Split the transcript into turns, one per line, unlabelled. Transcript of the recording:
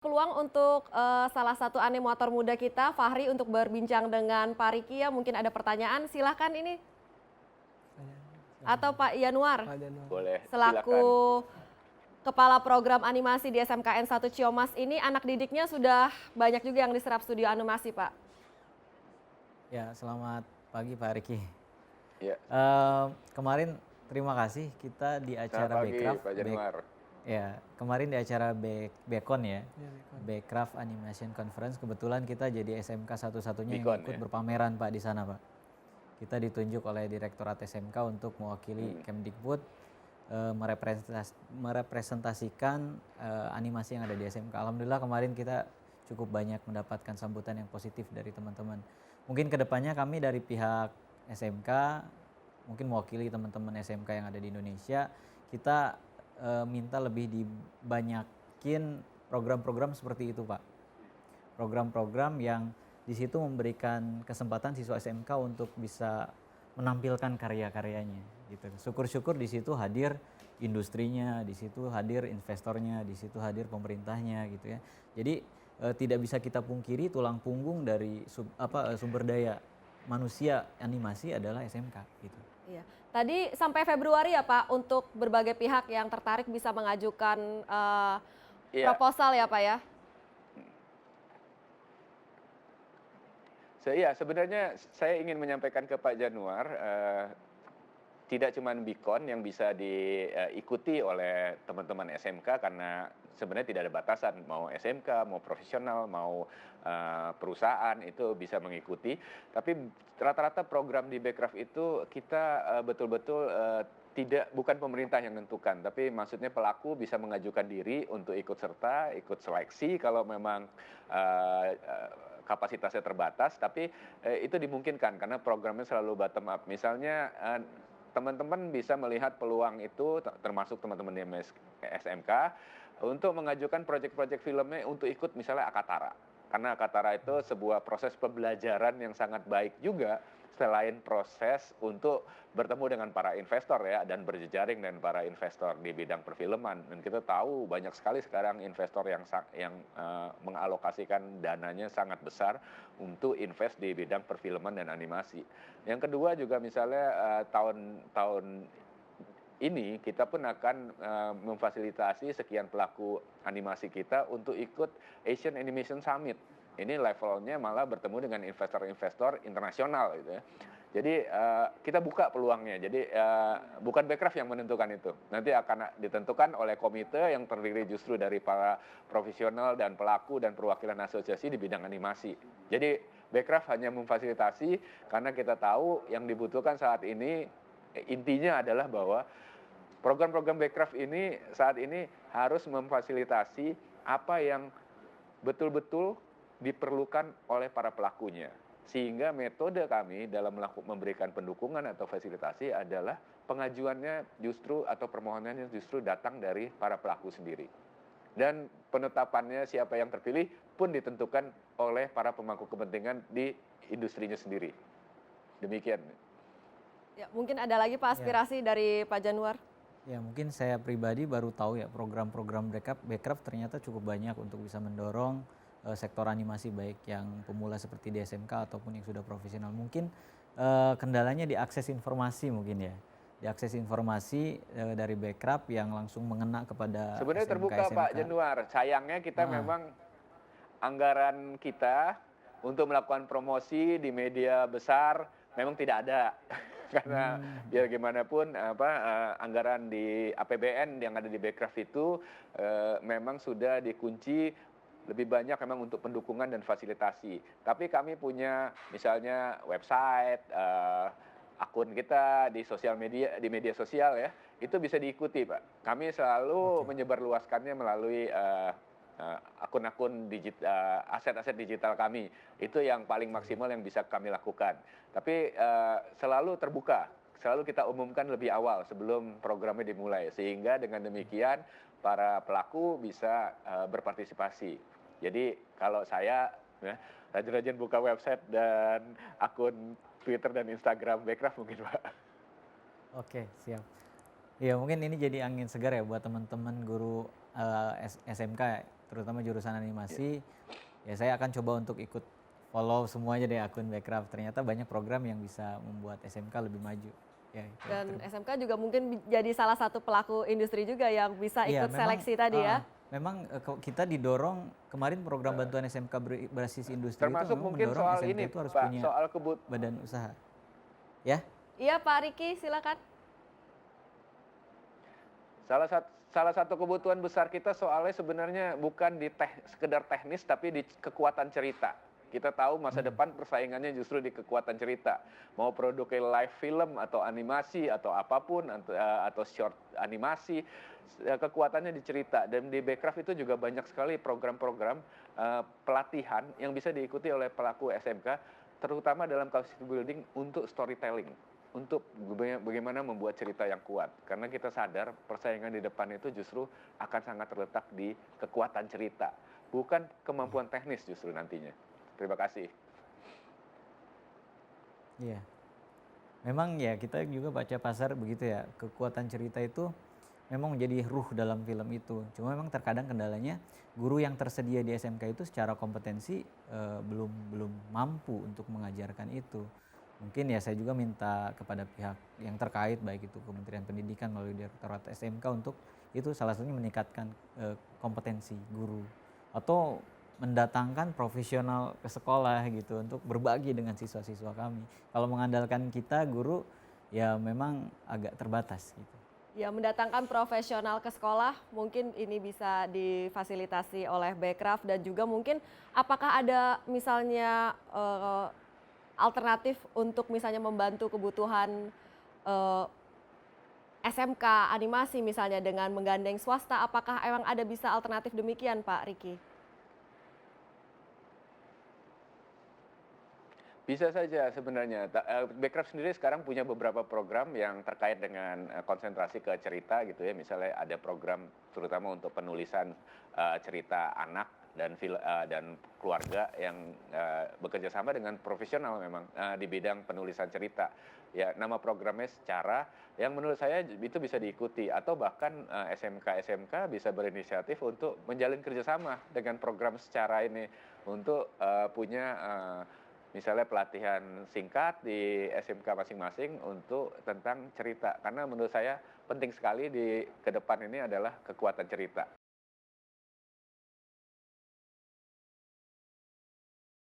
Peluang untuk salah satu animator muda kita, Fahri, untuk berbincang dengan Pak Riki ya. Mungkin ada pertanyaan, silahkan ini. Atau Pak Yanuar,
Pak Januar.
Boleh,
selaku
silakan.
Kepala Program Animasi di SMKN 1 Ciamas ini, anak didiknya sudah banyak juga yang diserap studio animasi, Pak.
Ya, selamat pagi Pak Riki.
Ya,
Kemarin terima kasih kita di
selamat
acara
pagi
Backcraft.
Pak Januar.
Ya, kemarin di acara Bekon ya,
Bekon.
Backcraft Animation Conference. Kebetulan kita jadi SMK satu-satunya yang
Bekon,
ikut
ya?
berpameran Pak di sana Pak. Kita ditunjuk oleh Direktorat SMK untuk mewakili Kemdikbud merepresentasikan animasi yang ada di SMK. Alhamdulillah kemarin kita cukup banyak mendapatkan sambutan yang positif dari teman-teman. Mungkin kedepannya kami dari pihak SMK, mungkin mewakili teman-teman SMK yang ada di Indonesia, kita minta lebih dibanyakin program-program seperti itu Pak. Program-program yang di situ memberikan kesempatan siswa SMK untuk bisa menampilkan karya-karyanya gitu. Syukur-syukur di situ hadir industrinya, di situ hadir investornya, di situ hadir pemerintahnya gitu ya. Jadi tidak bisa kita pungkiri tulang punggung dari sumber daya manusia animasi adalah SMK gitu.
Iya. Tadi sampai Februari ya Pak, untuk berbagai pihak yang tertarik bisa mengajukan
Iya.
proposal ya Pak ya?
Sebenarnya saya ingin menyampaikan ke Pak Januar, tidak cuma Bekon yang bisa diikuti oleh teman-teman SMK karena sebenarnya tidak ada batasan, mau SMK, mau profesional, mau perusahaan itu bisa mengikuti. Tapi rata-rata program di Backcraft itu kita betul-betul bukan pemerintah yang menentukan, tapi maksudnya pelaku bisa mengajukan diri untuk ikut serta, ikut seleksi kalau memang kapasitasnya terbatas, tapi itu dimungkinkan karena programnya selalu bottom up. Misalnya teman-teman bisa melihat peluang itu, termasuk teman-teman di SMK, untuk mengajukan proyek-proyek filmnya untuk ikut misalnya Akatara. Karena Akatara itu sebuah proses pembelajaran yang sangat baik juga, selain proses untuk bertemu dengan para investor ya, dan berjejaring dengan para investor di bidang perfilman. Dan kita tahu banyak sekali sekarang investor yang mengalokasikan dananya sangat besar untuk invest di bidang perfilman dan animasi. Yang kedua juga misalnya tahun ini kita pun akan memfasilitasi sekian pelaku animasi kita untuk ikut Asian Animation Summit. Ini levelnya malah bertemu dengan investor-investor internasional gitu ya. Jadi kita buka peluangnya. Jadi bukan Backcraft yang menentukan itu. Nanti akan ditentukan oleh komite yang terdiri justru dari para profesional dan pelaku dan perwakilan asosiasi di bidang animasi. Jadi Backcraft hanya memfasilitasi karena kita tahu yang dibutuhkan saat ini intinya adalah bahwa program-program Backcraft ini saat ini harus memfasilitasi apa yang betul-betul diperlukan oleh para pelakunya. Sehingga metode kami dalam memberikan pendukungan atau fasilitasi adalah pengajuannya justru atau permohonannya justru datang dari para pelaku sendiri. Dan penetapannya siapa yang terpilih pun ditentukan oleh para pemangku kepentingan di industrinya sendiri. Demikian.
Ya, mungkin ada lagi Pak aspirasi dari Pak Januar.
Ya mungkin saya pribadi baru tahu ya program-program Backcraft ternyata cukup banyak untuk bisa mendorong sektor animasi baik yang pemula seperti di SMK ataupun yang sudah profesional. Mungkin kendalanya di akses informasi mungkin ya. Di akses informasi dari Backcraft yang langsung mengena kepada
sebenarnya
SMK,
terbuka
SMK.
Pak Januar. Sayangnya kita memang anggaran kita untuk melakukan promosi di media besar memang tidak ada. Karena biar gimana pun anggaran di APBN yang ada di Backcraft itu memang sudah dikunci lebih banyak memang untuk pendukungan dan fasilitasi. Tapi kami punya misalnya website, akun kita di sosial media, di media sosial ya, itu bisa diikuti Pak. Kami selalu menyebarluaskannya melalui akun-akun digital, aset-aset digital kami. Itu yang paling maksimal yang bisa kami lakukan. Tapi selalu terbuka, selalu kita umumkan lebih awal sebelum programnya dimulai. Sehingga dengan demikian para pelaku bisa berpartisipasi. Jadi kalau saya rajin-rajin buka website dan akun Twitter dan Instagram Backcraft mungkin Pak.
Oke, siap. Ya mungkin ini jadi angin segar ya buat teman-teman guru SMK terutama jurusan animasi, ya saya akan coba untuk ikut follow semuanya deh akun Backcraft. Ternyata banyak program yang bisa membuat SMK lebih maju. Ya, itu
Dan SMK juga mungkin jadi salah satu pelaku industri juga yang bisa
iya,
ikut
memang
seleksi tadi ya.
memang kita didorong kemarin program bantuan SMK berbasis industri itu
Termasuk
memang
mungkin
mendorong
soal
SMK
ini,
itu harus
Pak,
punya
soal
badan usaha. Ya,
Iya Pak Riki, silakan.
salah satu kebutuhan besar kita soalnya sebenarnya bukan di sekedar teknis tapi di kekuatan cerita. Kita tahu masa depan persaingannya justru di kekuatan cerita. Mau produknya live film atau animasi atau apapun atau short animasi, kekuatannya di cerita. Dan di Backcraft itu juga banyak sekali program-program pelatihan yang bisa diikuti oleh pelaku SMK, terutama dalam capacity building untuk storytelling, untuk bagaimana membuat cerita yang kuat. Karena kita sadar persaingan di depan itu justru akan sangat terletak di kekuatan cerita, bukan kemampuan teknis justru nantinya. Terima kasih.
iya. Memang ya kita juga baca pasar begitu ya. Kekuatan cerita itu memang menjadi ruh dalam film itu. Cuma memang terkadang kendalanya guru yang tersedia di SMK itu secara kompetensi belum mampu untuk mengajarkan itu. Mungkin ya saya juga minta kepada pihak yang terkait baik itu Kementerian Pendidikan melalui Direktorat SMK untuk itu salah satunya meningkatkan kompetensi guru atau mendatangkan profesional ke sekolah gitu untuk berbagi dengan siswa-siswa kami. Kalau mengandalkan kita guru ya memang agak terbatas gitu.
Ya, mendatangkan profesional ke sekolah mungkin ini bisa difasilitasi oleh Backcraft dan juga mungkin apakah ada misalnya alternatif untuk misalnya membantu kebutuhan SMK animasi misalnya dengan menggandeng swasta, apakah emang ada bisa alternatif demikian Pak Riki?
Bisa saja sebenarnya. Backcraft sendiri sekarang punya beberapa program yang terkait dengan konsentrasi ke cerita gitu ya. Misalnya ada program terutama untuk penulisan cerita anak dan keluarga yang bekerja sama dengan profesional memang di bidang penulisan cerita. Ya, nama programnya Secara yang menurut saya itu bisa diikuti atau bahkan SMK-SMK bisa berinisiatif untuk menjalin kerjasama dengan program Secara ini untuk punya misalnya pelatihan singkat di SMK masing-masing untuk tentang cerita. Karena menurut saya penting sekali di ke depan ini adalah kekuatan cerita.